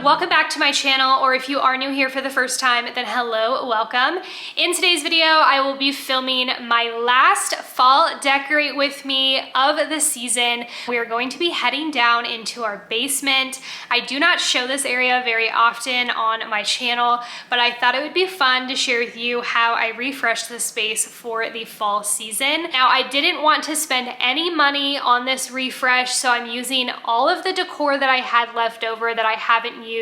welcome back to my channel, or if you are new here for the first time, then hello, welcome. In today's video, I will be filming my last fall decorate with me of the season. We are going to be heading down into our basement. I do not show this area very often on my channel, but I thought it would be fun to share with you how I refreshed the space for the fall season. Now, I didn't want to spend any money on this refresh, so I'm using all of the decor that I had left over that I haven't used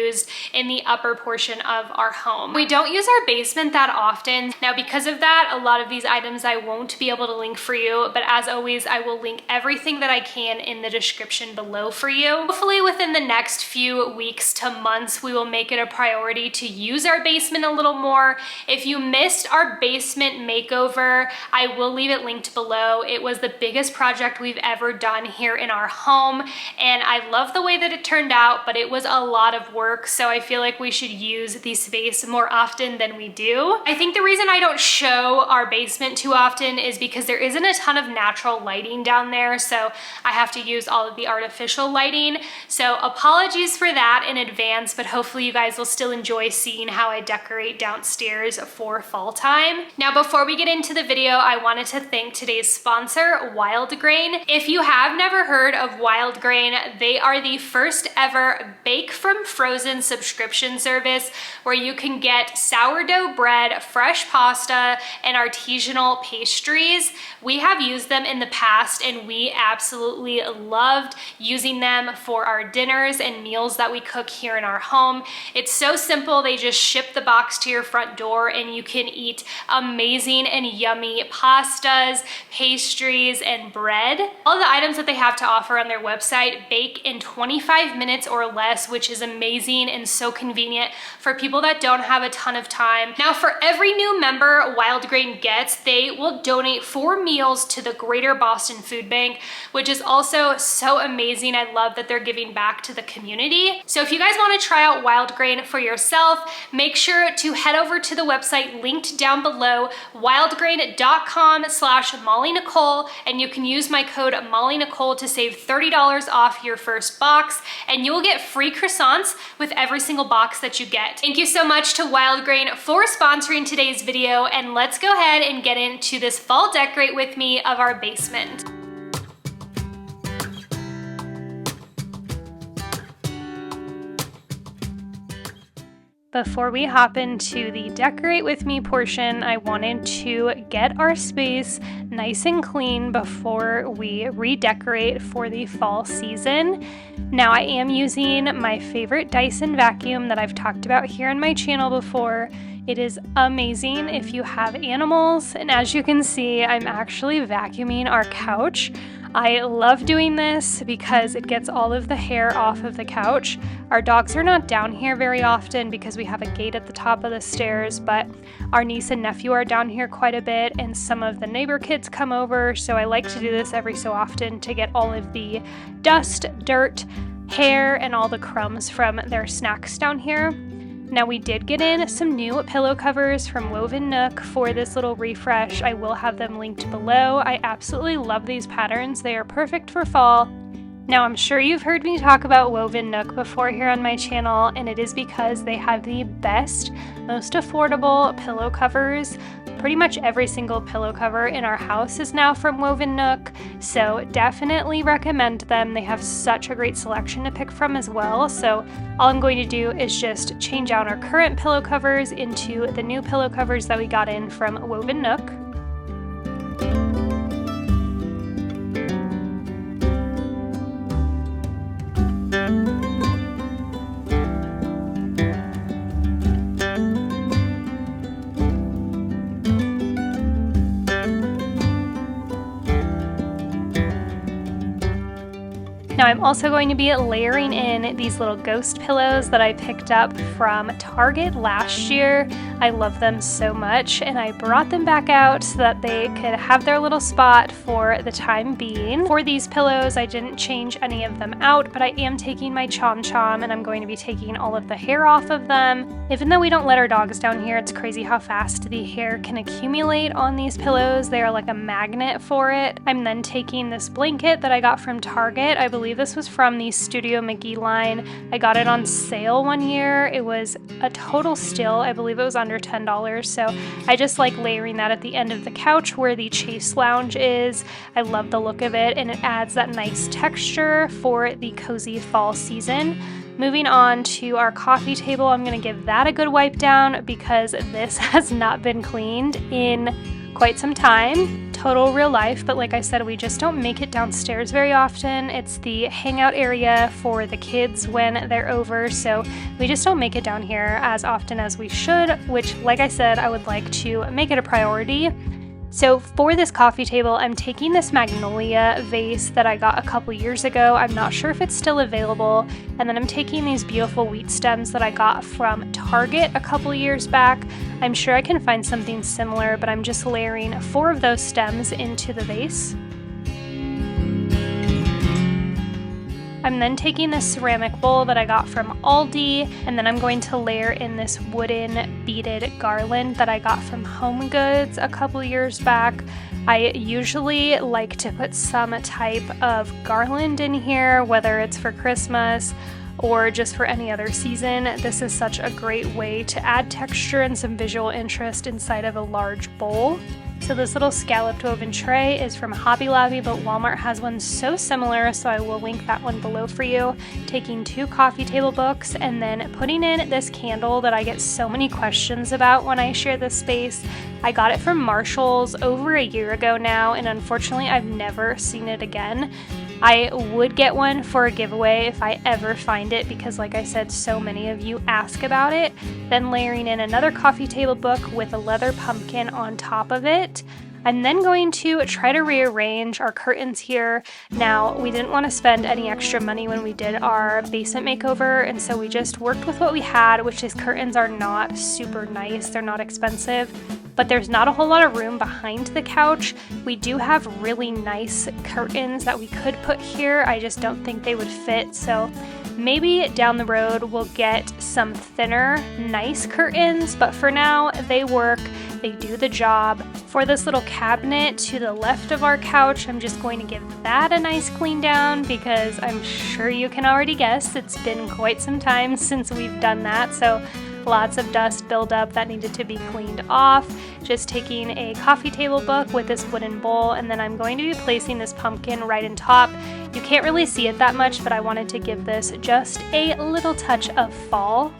in the upper portion of our home. We don't use our basement that often. Now, because of that, a lot of these items I won't be able to link for you, but as always, I will link everything that I can in the description below for you. Hopefully within the next few weeks to months, we will make it a priority to use our basement a little more. If you missed our basement makeover, I will leave it linked below. It was the biggest project we've ever done here in our home, and I love the way that it turned out, but it was a lot of work, so I feel like we should use the space more often than we do. I think the reason I don't show our basement too often is because there isn't a ton of natural lighting down there, so I have to use all of the artificial lighting. So apologies for that in advance, but hopefully you guys will still enjoy seeing how I decorate downstairs for fall time. Now, before we get into the video, I wanted to thank today's sponsor, Wild Grain. If you have never heard of Wild Grain, they are the first ever bake from frozen subscription service where you can get sourdough bread, fresh pasta, and artisanal pastries. We have used them in the past and we absolutely loved using them for our dinners and meals that we cook here in our home. It's so simple. They just ship the box to your front door and you can eat amazing and yummy pastas, pastries, and bread. All the items that they have to offer on their website bake in 25 minutes or less, which is amazing and so convenient for people that don't have a ton of time. Now, for every new member Wild Grain gets, they will donate 4 meals to the Greater Boston Food Bank, which is also so amazing. I love that they're giving back to the community. So if you guys want to try out Wild Grain for yourself, make sure to head over to the website linked down below, wildgrain.com/MOLLYNICOLE, and you can use my code MOLLYNICOLE to save $30 off your first box, and you will get free croissants with every single box that you get. Thank you so much to Wild Grain for sponsoring today's video, and let's go ahead and get into this fall decorate with me of our basement. Before we hop into the decorate with me portion, I wanted to get our space nice and clean before we redecorate for the fall season. Now, I am using my favorite Dyson vacuum that I've talked about here on my channel before. It is amazing if you have animals, and as you can see, I'm actually vacuuming our couch. I love doing this because it gets all of the hair off of the couch. Our dogs are not down here very often because we have a gate at the top of the stairs, but our niece and nephew are down here quite a bit, and some of the neighbor kids come over, so I like to do this every so often to get all of the dust, dirt, hair, and all the crumbs from their snacks down here. Now, we did get in some new pillow covers from Woven Nook for this little refresh. I will have them linked below. I absolutely love these patterns. They are perfect for fall. Now, I'm sure you've heard me talk about Woven Nook before here on my channel, and it is because they have the best, most affordable pillow covers. Pretty much every single pillow cover in our house is now from Woven Nook, so definitely recommend them. They have such a great selection to pick from as well. So all I'm going to do is just change out our current pillow covers into the new pillow covers that we got in from Woven Nook. Now, I'm also going to be layering in these little ghost pillows that I picked up from Target last year. I love them so much, and I brought them back out so that they could have their little spot for the time being. For these pillows, I didn't change any of them out, but I am taking my Chom Chom and I'm going to be taking all of the hair off of them. Even though we don't let our dogs down here, it's crazy how fast the hair can accumulate on these pillows. They are like a magnet for it. I'm then taking this blanket that I got from Target. I believe this was from the Studio McGee line. I got it on sale one year. It was a total steal. I believe it was under $10. So I just like layering that at the end of the couch where the chase lounge is. I love the look of it, and it adds that nice texture for the cozy fall season. Moving on to our coffee table, I'm going to give that a good wipe down because this has not been cleaned in quite some time. Total real life, but like I said, we just don't make it downstairs very often. It's the hangout area for the kids when they're over, so we just don't make it down here as often as we should, which, like I said, I would like to make it a priority. So for this coffee table, I'm taking this magnolia vase that I got a couple years ago. I'm not sure if it's still available. And then I'm taking these beautiful wheat stems that I got from Target a couple years back. I'm sure I can find something similar, but I'm just layering 4 of those stems into the vase. I'm then taking this ceramic bowl that I got from Aldi, and then I'm going to layer in this wooden beaded garland that I got from Home Goods a couple years back. I usually like to put some type of garland in here, whether it's for Christmas or just for any other season. This is such a great way to add texture and some visual interest inside of a large bowl. So this little scalloped woven tray is from Hobby Lobby, but Walmart has one so similar, so I will link that one below for you. Taking 2 coffee table books and then putting in this candle that I get so many questions about when I share this space. I got it from Marshall's over a year ago now, and unfortunately I've never seen it again. I would get one for a giveaway if I ever find it because, like I said, so many of you ask about it. Then layering in another coffee table book with a leather pumpkin on top of it. I'm then going to try to rearrange our curtains here. Now, we didn't want to spend any extra money when we did our basement makeover, and so we just worked with what we had, which is curtains are not super nice. They're not expensive, but there's not a whole lot of room behind the couch. We do have really nice curtains that we could put here. I just don't think they would fit, so maybe down the road we'll get some thinner, nice curtains, but for now they work. They do the job. For this little cabinet to the left of our couch, I'm just going to give that a nice clean down because I'm sure you can already guess it's been quite some time since we've done that, so lots of dust buildup that needed to be cleaned off. Just taking a coffee table book with this wooden bowl, and then I'm going to be placing this pumpkin right on top. You can't really see it that much, but I wanted to give this just a little touch of fall.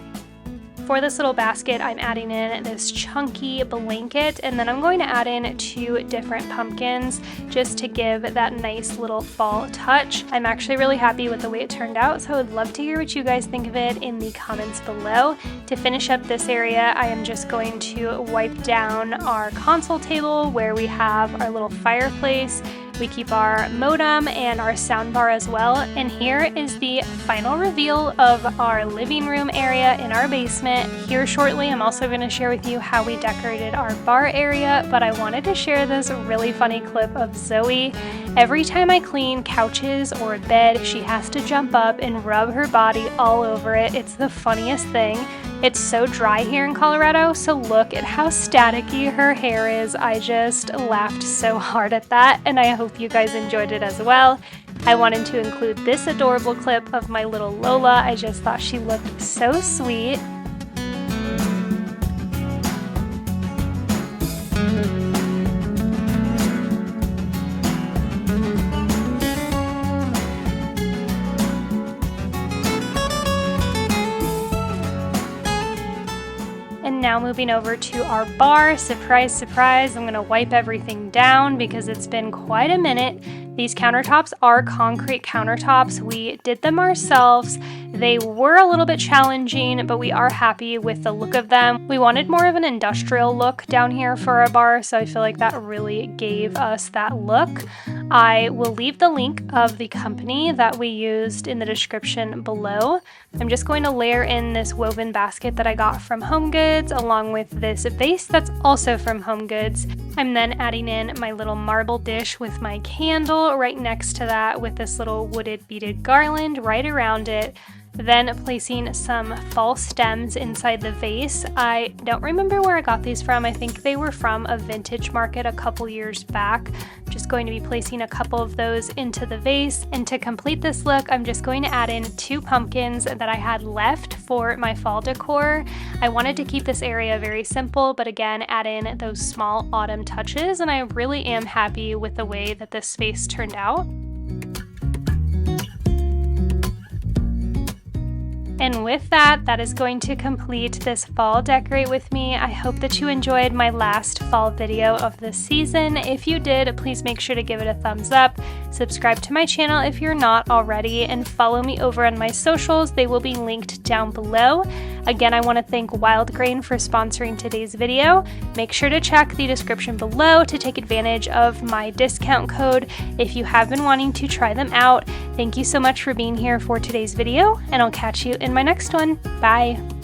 For this little basket, I'm adding in this chunky blanket, and then I'm going to add in 2 different pumpkins just to give that nice little fall touch. I'm actually really happy with the way it turned out, so I would love to hear what you guys think of it in the comments below. To finish up this area, I am just going to wipe down our console table where we have our little fireplace. We keep our modem and our soundbar as well, and here is the final reveal of our living room area in our basement. Here shortly, I'm also going to share with you how we decorated our bar area, but I wanted to share this really funny clip of Zoe. Every time I clean couches or a bed, she has to jump up and rub her body all over it. It's the funniest thing. It's so dry here in Colorado, so look at how staticky her hair is. I just laughed so hard at that, and I hope you guys enjoyed it as well. I wanted to include this adorable clip of my little Lola. I just thought she looked so sweet. Now moving over to our bar. Surprise, surprise, I'm gonna wipe everything down because it's been quite a minute. These countertops are concrete countertops. We did them ourselves. They were a little bit challenging, but we are happy with the look of them. We wanted more of an industrial look down here for our bar, so I feel like that really gave us that look. I will leave the link of the company that we used in the description below. I'm just going to layer in this woven basket that I got from Home Goods along with this vase that's also from Home Goods. I'm then adding in my little marble dish with my candle right next to that with this little wooded beaded garland right around it. Then placing some fall stems inside the vase. I don't remember where I got these from. I think they were from a vintage market a couple years back. I'm just going to be placing a couple of those into the vase. And to complete this look, I'm just going to add in 2 pumpkins that I had left for my fall decor. I wanted to keep this area very simple, but again, add in those small autumn touches, and I really am happy with the way that this space turned out. And with that, that is going to complete this fall decorate with me. I hope that you enjoyed my last fall video of the season. If you did, please make sure to give it a thumbs up, subscribe to my channel if you're not already, and follow me over on my socials. They will be linked down below. Again, I want to thank Wild Grain for sponsoring today's video. Make sure to check the description below to take advantage of my discount code if you have been wanting to try them out. Thank you so much for being here for today's video, and I'll catch you in my next one. Bye!